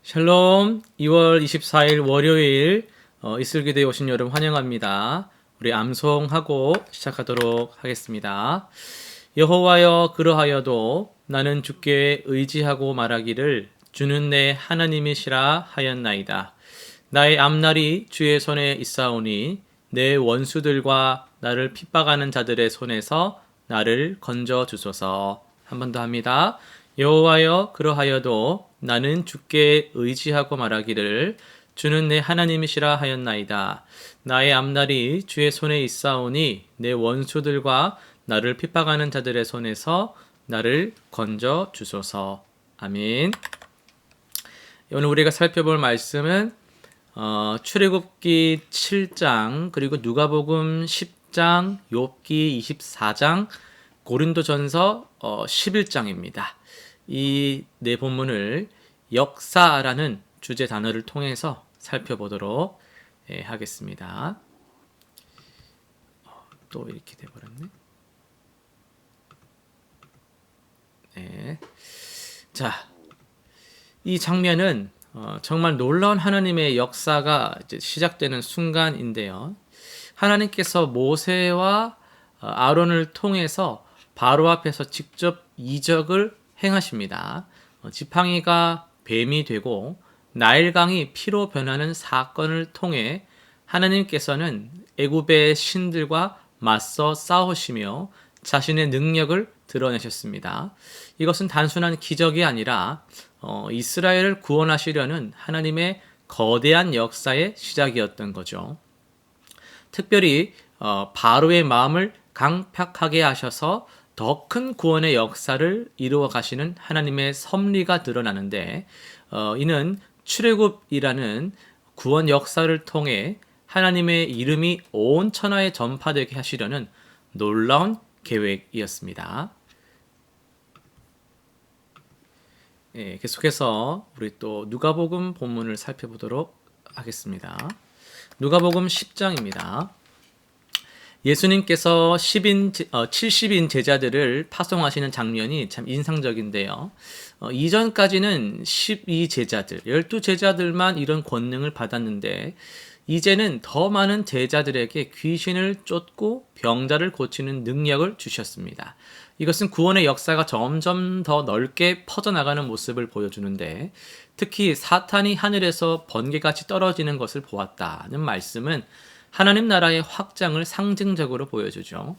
샬롬, 2월 24일 월요일 이슬기도에 오신 여러분 환영합니다. 우리 암송하고 시작하도록 하겠습니다. 여호와여, 그러하여도 나는 주께 의지하고 말하기를 주는 내 하나님이시라 하였나이다. 나의 앞날이 주의 손에 있사오니 내 원수들과 나를 핍박하는 자들의 손에서 나를 건져 주소서. 한 번 더 합니다. 여호와여, 그러하여도 나는 주께 의지하고 말하기를 주는 내 하나님이시라 하였나이다. 나의 앞날이 주의 손에 있사오니 내 원수들과 나를 핍박하는 자들의 손에서 나를 건져 주소서. 아멘. 오늘 우리가 살펴볼 말씀은 출애굽기 7장, 그리고 누가복음 10장, 욥기 24장, 고린도전서 11장입니다. 이 네 본문을 역사라는 주제 단어를 통해서 살펴보도록 하겠습니다. 또 이렇게 돼버렸네. 네. 자, 이 장면은 정말 놀라운 하나님의 역사가 이제 시작되는 순간인데요. 하나님께서 모세와 아론을 통해서 바로 앞에서 직접 이적을 행하십니다. 지팡이가 뱀이 되고 나일강이 피로 변하는 사건을 통해 하나님께서는 애굽의 신들과 맞서 싸우시며 자신의 능력을 드러내셨습니다. 이것은 단순한 기적이 아니라 이스라엘을 구원하시려는 하나님의 거대한 역사의 시작이었던 거죠. 특별히 바로의 마음을 강팍하게 하셔서 더 큰 구원의 역사를 이루어 가시는 하나님의 섭리가 드러나는데 이는 출애굽이라는 구원 역사를 통해 하나님의 이름이 온 천하에 전파되게 하시려는 놀라운 계획이었습니다. 계속해서 우리 또 누가복음 본문을 살펴보도록 하겠습니다. 누가복음 10장입니다. 예수님께서 70인 제자들을 파송하시는 장면이 참 인상적인데요. 이전까지는 12제자들, 12제자들만 이런 권능을 받았는데 이제는 더 많은 제자들에게 귀신을 쫓고 병자를 고치는 능력을 주셨습니다. 이것은 구원의 역사가 점점 더 넓게 퍼져나가는 모습을 보여주는데 특히 사탄이 하늘에서 번개같이 떨어지는 것을 보았다는 말씀은 하나님 나라의 확장을 상징적으로 보여주죠.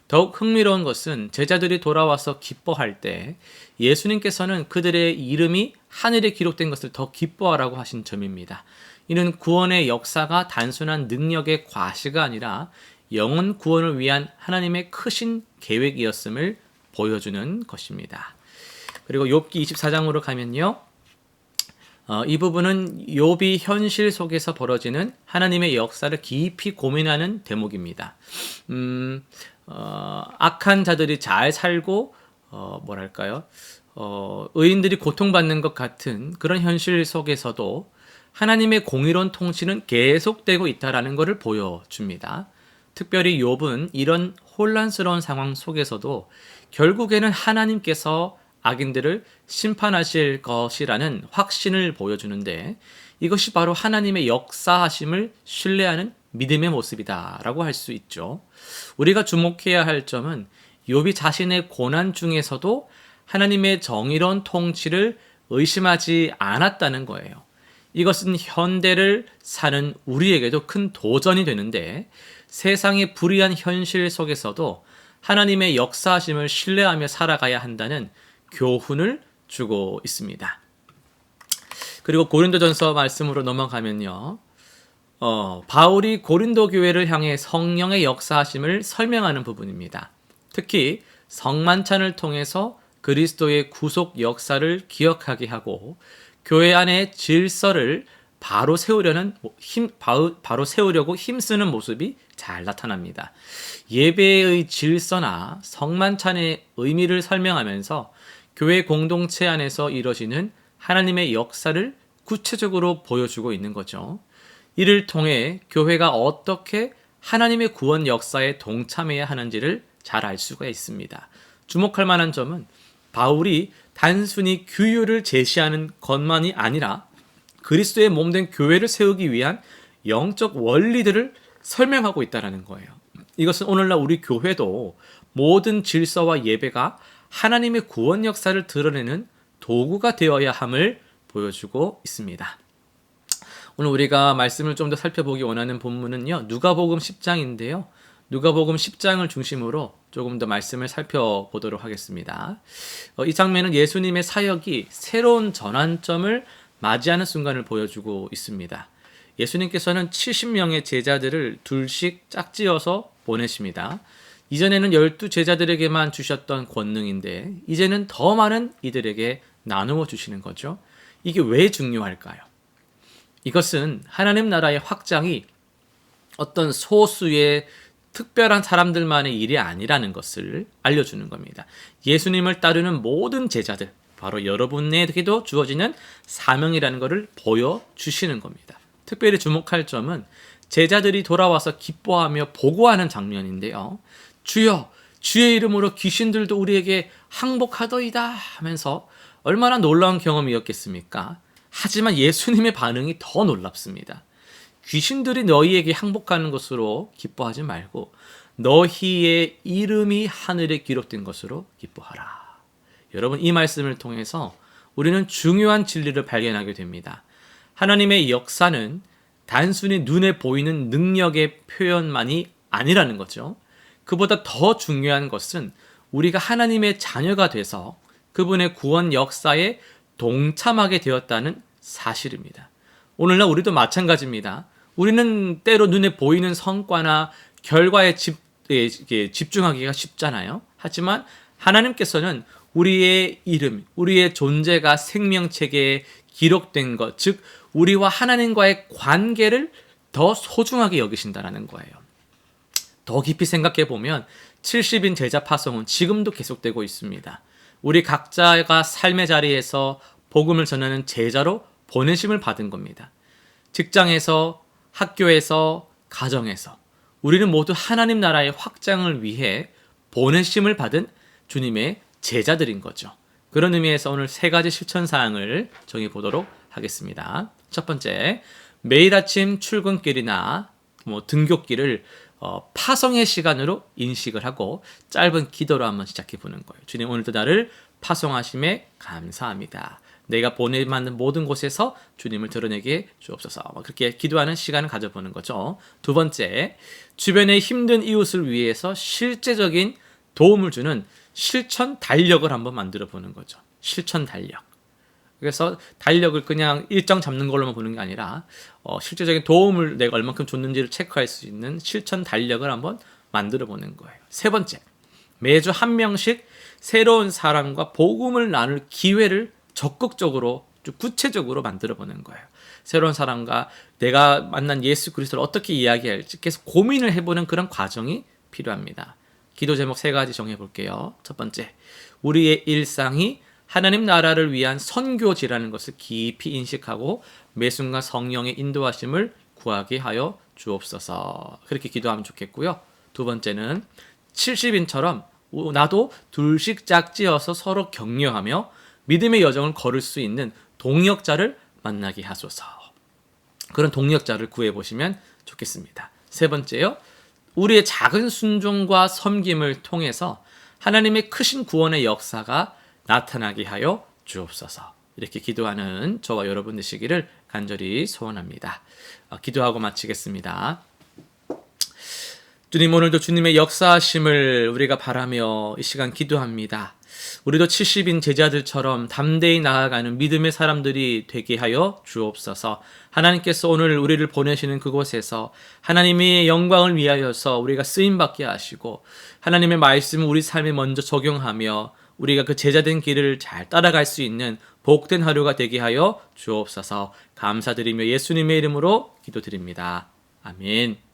더욱 흥미로운 것은 제자들이 돌아와서 기뻐할 때 예수님께서는 그들의 이름이 하늘에 기록된 것을 더 기뻐하라고 하신 점입니다. 이는 구원의 역사가 단순한 능력의 과시가 아니라 영혼 구원을 위한 하나님의 크신 계획이었음을 보여주는 것입니다. 그리고 욥기 24장으로 가면요. 이 부분은 욥이 현실 속에서 벌어지는 하나님의 역사를 깊이 고민하는 대목입니다. 악한 자들이 잘 살고 의인들이 고통받는 것 같은 그런 현실 속에서도 하나님의 공의로운 통치는 계속되고 있다라는 것을 보여줍니다. 특별히 욥은 이런 혼란스러운 상황 속에서도 결국에는 하나님께서 악인들을 심판하실 것이라는 확신을 보여주는데 이것이 바로 하나님의 역사하심을 신뢰하는 믿음의 모습이다라고 할 수 있죠. 우리가 주목해야 할 점은 욥이 자신의 고난 중에서도 하나님의 정의로운 통치를 의심하지 않았다는 거예요. 이것은 현대를 사는 우리에게도 큰 도전이 되는데 세상의 불의한 현실 속에서도 하나님의 역사하심을 신뢰하며 살아가야 한다는 교훈을 주고 있습니다. 그리고 고린도전서 말씀으로 넘어가면요. 바울이 고린도 교회를 향해 성령의 역사하심을 설명하는 부분입니다. 특히 성만찬을 통해서 그리스도의 구속 역사를 기억하게 하고 교회 안의 질서를 바로 세우려고 힘쓰는 모습이 잘 나타납니다. 예배의 질서나 성만찬의 의미를 설명하면서 교회 공동체 안에서 이뤄지는 하나님의 역사를 구체적으로 보여주고 있는 거죠. 이를 통해 교회가 어떻게 하나님의 구원 역사에 동참해야 하는지를 잘 알 수가 있습니다. 주목할 만한 점은 바울이 단순히 규율을 제시하는 것만이 아니라 그리스도의 몸된 교회를 세우기 위한 영적 원리들을 설명하고 있다는 거예요. 이것은 오늘날 우리 교회도 모든 질서와 예배가 하나님의 구원 역사를 드러내는 도구가 되어야 함을 보여주고 있습니다. 오늘 우리가 말씀을 좀 더 살펴보기 원하는 본문은요, 누가복음 10장인데요. 누가복음 10장을 중심으로 조금 더 말씀을 살펴보도록 하겠습니다. 이 장면은 예수님의 사역이 새로운 전환점을 맞이하는 순간을 보여주고 있습니다. 예수님께서는 70명의 제자들을 둘씩 짝지어서 보내십니다. 이전에는 12제자들에게만 주셨던 권능인데 이제는 더 많은 이들에게 나누어 주시는 거죠. 이게 왜 중요할까요? 이것은 하나님 나라의 확장이 어떤 소수의 특별한 사람들만의 일이 아니라는 것을 알려주는 겁니다. 예수님을 따르는 모든 제자들, 바로 여러분에게도 주어지는 사명이라는 것을 보여주시는 겁니다. 특별히 주목할 점은 제자들이 돌아와서 기뻐하며 보고하는 장면인데요. 주여, 주의 이름으로 귀신들도 우리에게 항복하더이다 하면서 얼마나 놀라운 경험이었겠습니까? 하지만 예수님의 반응이 더 놀랍습니다. 귀신들이 너희에게 항복하는 것으로 기뻐하지 말고 너희의 이름이 하늘에 기록된 것으로 기뻐하라. 여러분, 이 말씀을 통해서 우리는 중요한 진리를 발견하게 됩니다. 하나님의 역사는 단순히 눈에 보이는 능력의 표현만이 아니라는 거죠. 그보다 더 중요한 것은 우리가 하나님의 자녀가 돼서 그분의 구원 역사에 동참하게 되었다는 사실입니다. 오늘날 우리도 마찬가지입니다. 우리는 때로 눈에 보이는 성과나 결과에 집중하기가 쉽잖아요. 하지만 하나님께서는 우리의 이름, 우리의 존재가 생명책에 기록된 것, 즉 우리와 하나님과의 관계를 더 소중하게 여기신다는 거예요. 더 깊이 생각해 보면 70인 제자 파송은 지금도 계속되고 있습니다. 우리 각자가 삶의 자리에서 복음을 전하는 제자로 보내심을 받은 겁니다. 직장에서, 학교에서, 가정에서 우리는 모두 하나님 나라의 확장을 위해 보내심을 받은 주님의 제자들인 거죠. 그런 의미에서 오늘 세 가지 실천 사항을 정해보도록 하겠습니다. 첫 번째, 매일 아침 출근길이나 등굣길을 파송의 시간으로 인식을 하고 짧은 기도로 한번 시작해 보는 거예요. 주님, 오늘도 나를 파송하심에 감사합니다. 내가 보내맞는 모든 곳에서 주님을 드러내게 주옵소서. 그렇게 기도하는 시간을 가져보는 거죠. 두 번째, 주변의 힘든 이웃을 위해서 실제적인 도움을 주는 실천 달력을 한번 만들어 보는 거죠. 실천 달력. 그래서 달력을 그냥 일정 잡는 걸로만 보는 게 아니라 실제적인 도움을 내가 얼만큼 줬는지를 체크할 수 있는 실천 달력을 한번 만들어 보는 거예요. 세 번째, 매주 한 명씩 새로운 사람과 복음을 나눌 기회를 적극적으로 구체적으로 만들어 보는 거예요. 새로운 사람과 내가 만난 예수 그리스도를 어떻게 이야기할지 계속 고민을 해보는 그런 과정이 필요합니다. 기도 제목 세 가지 정해볼게요. 첫 번째, 우리의 일상이 하나님 나라를 위한 선교지라는 것을 깊이 인식하고 매 순간 성령의 인도하심을 구하게 하여 주옵소서. 그렇게 기도하면 좋겠고요. 두 번째는 70인처럼 나도 둘씩 짝지어서 서로 격려하며 믿음의 여정을 걸을 수 있는 동역자를 만나게 하소서. 그런 동역자를 구해보시면 좋겠습니다. 세 번째요, 우리의 작은 순종과 섬김을 통해서 하나님의 크신 구원의 역사가 나타나게 하여 주옵소서. 이렇게 기도하는 저와 여러분 되시기를 간절히 소원합니다. 기도하고 마치겠습니다. 주님, 오늘도 주님의 역사하심을 우리가 바라며 이 시간 기도합니다. 우리도 70인 제자들처럼 담대히 나아가는 믿음의 사람들이 되게 하여 주옵소서. 하나님께서 오늘 우리를 보내시는 그곳에서 하나님의 영광을 위하여서 우리가 쓰임받게 하시고 하나님의 말씀을 우리 삶에 먼저 적용하며 우리가 그 제자된 길을 잘 따라갈 수 있는 복된 하루가 되게 하여 주옵소서. 감사드리며 예수님의 이름으로 기도드립니다. 아멘.